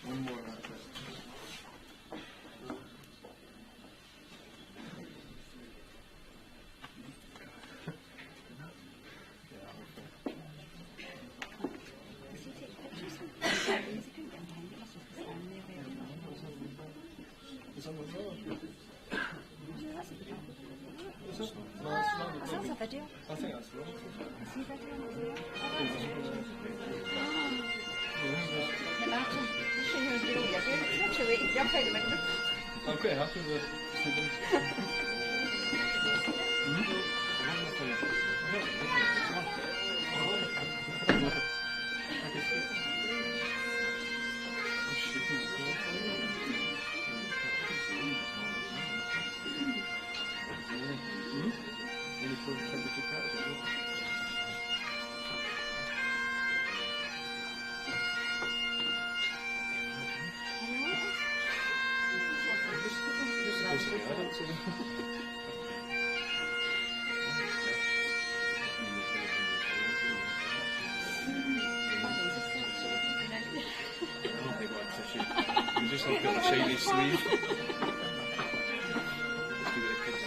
One more. Video? I think that's right. See video? Martin, misschien een video. Ja, dat weet ik. Ja, verder met het. I'm quite happy with sleeping. You just have got a shiny sleeve. Let's give it a kiss.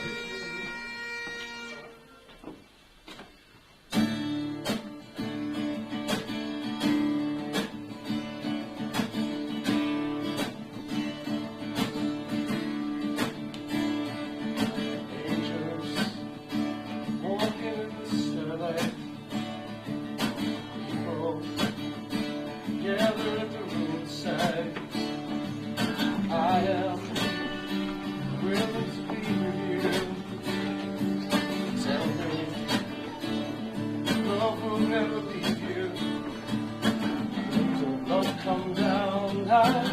Come down high,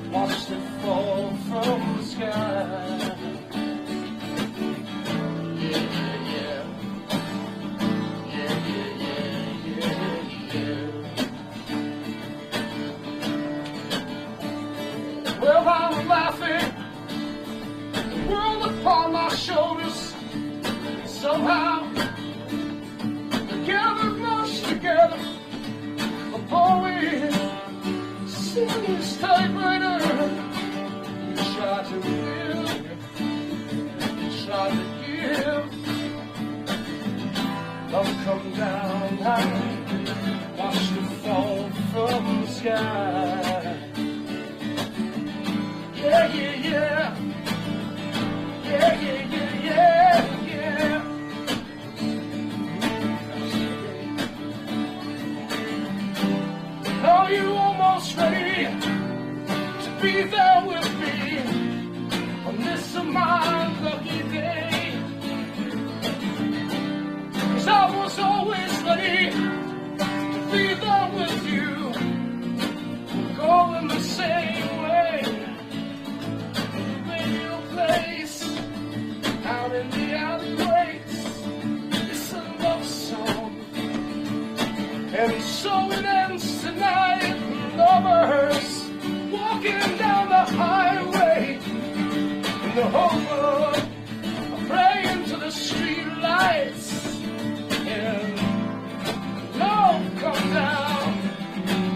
watch it fall from the sky. Yeah, yeah, yeah. Yeah, yeah, yeah, yeah, yeah. Well, I'm laughing, the world upon my shoulders. Somehow, together, much together, a poet. This typewriter, you try to live, you try to give. Don't come down high, watch it fall from the sky. Yeah, yeah, yeah. Yeah, yeah, yeah, yeah, yeah. Are you almost ready to be there with me on this my lucky day? 'Cause I was always ready to be there with you, going the same way. Radio place out in the alleys, it's a love song, and so it ends tonight. Lovers walking down the highway in the hope of praying to the street lights. And love, come down,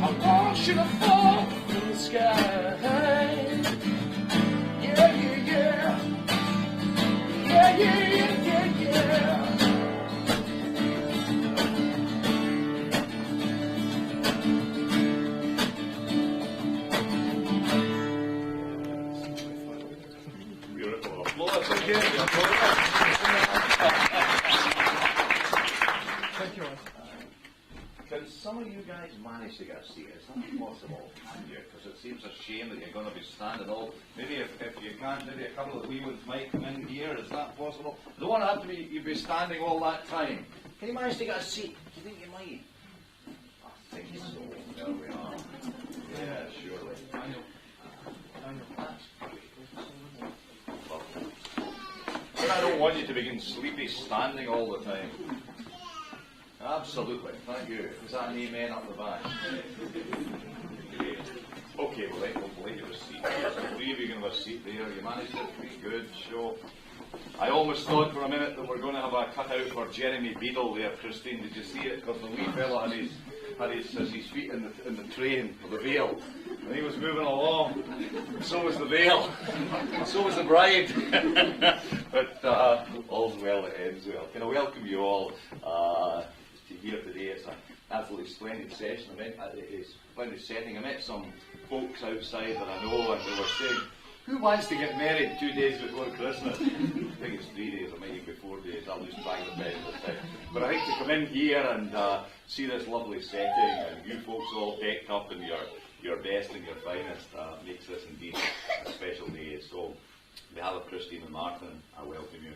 I want you to fall from the sky. Yeah, yeah, yeah. Yeah, yeah, yeah, yeah, yeah. Thank you. some of you guys manage to get a seat? Is that possible? Can you? Because it seems a shame that you're going to be standing all. Maybe if you can't, maybe a couple of wee ones might come in here. Is that possible? I don't want to have to be. You'd be standing all that time. Can you manage to get a seat? Do you think you might? I think so. There we are. Yeah, surely. That's great. Lovely. But I don't want you to begin sleepy standing all the time. Absolutely. Thank you. Is that an amen up the back? Okay, we'll let you have a seat. There's three of you going to have a seat there. You managed it pretty good. So, I almost thought for a minute that we're going to have a cutout for Jeremy Beadle there, Christene. Did you see it? Because the wee fella had his feet in the train, or the veil. And he was moving along. So was the veil. So was the bride. But all's well that ends well. Can I welcome you all to here today? It's an absolutely splendid session. It's a splendid setting. I met some folks outside that I know, and they were saying, who wants to get married 2 days before Christmas? I think it's 3 days, or maybe 4 days. I'll lose track of the bed this time. But I think to come in here and see this lovely setting, and you folks all decked up in your best and your finest, makes this indeed a special day. So, on behalf of Christene and Martin, I welcome you.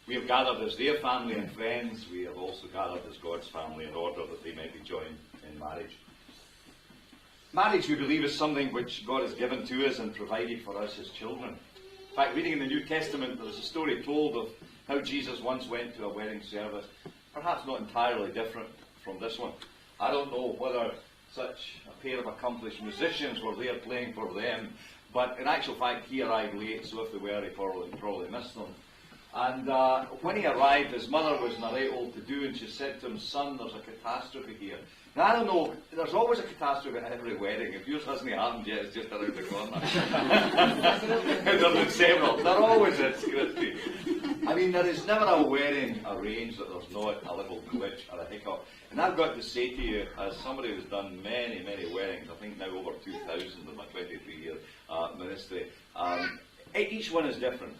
We have gathered as their family and friends. We have also gathered as God's family in order that they might be joined in marriage. Marriage, we believe, is something which God has given to us and provided for us as children. In fact, reading in the New Testament, there is a story told of how Jesus once went to a wedding service, perhaps not entirely different from this one. I don't know whether such a pair of accomplished musicians were there playing for them, but in actual fact, he arrived late, so if they were, he probably missed them. And when he arrived, his mother was not right old to do, and she said to him, "Son, there's a catastrophe here." Now, I don't know, there's always a catastrophe at every wedding. If yours hasn't happened yet, it's just around the corner. There's been several. There always is, Christy. I mean, there is never a wedding arranged that there's not a little glitch or a hiccup. And I've got to say to you, as somebody who's done many, many weddings, I think now over 2,000 in my 23-year ministry, each one is different.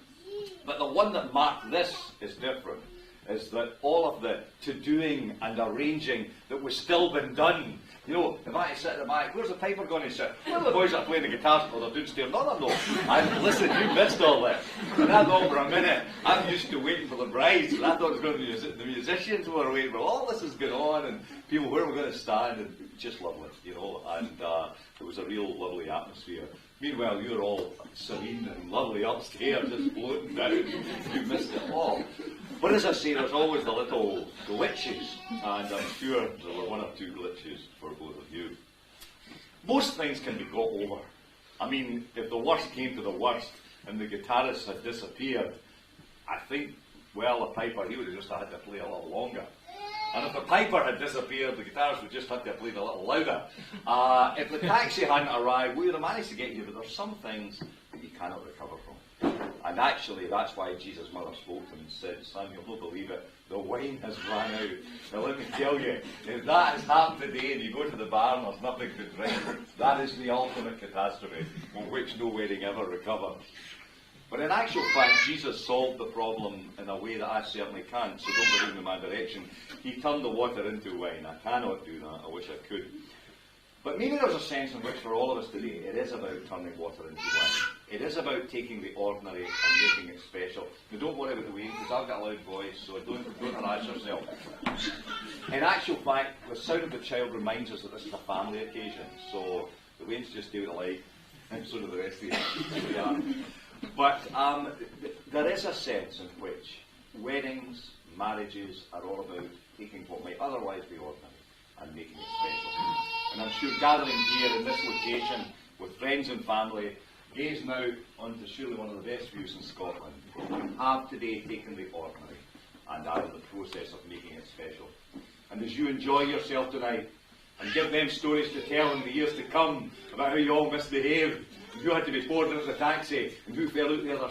But the one that marked this is different, is that all of the to-doing and arranging that was still been done. You know, if I sit at the back, where's the piper going to sit? Well, the boys that are playing the guitars, or they're downstairs. No. Listen, you missed all this. And I thought for a minute, I'm used to waiting for the brides, and I thought it was going to be the musicians who were waiting. Well, all this is going on, and people, where we're going to stand, and just lovely, you know. And it was a real lovely atmosphere. Meanwhile, you're all serene and lovely upstairs, just floating down. You missed it all. But as I say, there's always the little glitches, and I'm sure there were one or two glitches for both of you. Most things can be got over. I mean, if the worst came to the worst and the guitarist had disappeared, I think, well, the piper, he would have just had to play a little longer. And if the piper had disappeared, the guitarist would just have to play a little louder. If the taxi hadn't arrived, we would have managed to get you, but there's some things that you cannot recover from. And actually, that's why Jesus' mother spoke to him and said, "Son, you'll not believe it, the wine has run out." Now let me tell you, if that has happened today and you go to the bar and there's nothing to drink, that is the ultimate catastrophe, from which no wedding ever recovers. But in actual fact, Jesus solved the problem in a way that I certainly can't, so don't believe in my direction. He turned the water into wine. I cannot do that. I wish I could. But maybe there's a sense in which for all of us today, it is about turning water into wine. It is about taking the ordinary and making it special. Now don't worry about the wine, because I've got a loud voice, so don't harass yourself. In actual fact, the sound of the child reminds us that this is a family occasion, so the wains just do what they like, and so do the rest of you. Here we are. But there is a sense in which weddings, marriages are all about taking what might otherwise be ordinary and making it special. And I'm sure gathering here in this location with friends and family, gaze now onto surely one of the best views in Scotland, have today taken the ordinary and are in the process of making it special. And as you enjoy yourself tonight and give them stories to tell in the years to come about how you all misbehaved, and who had to be poured into the taxi, and who fell out the other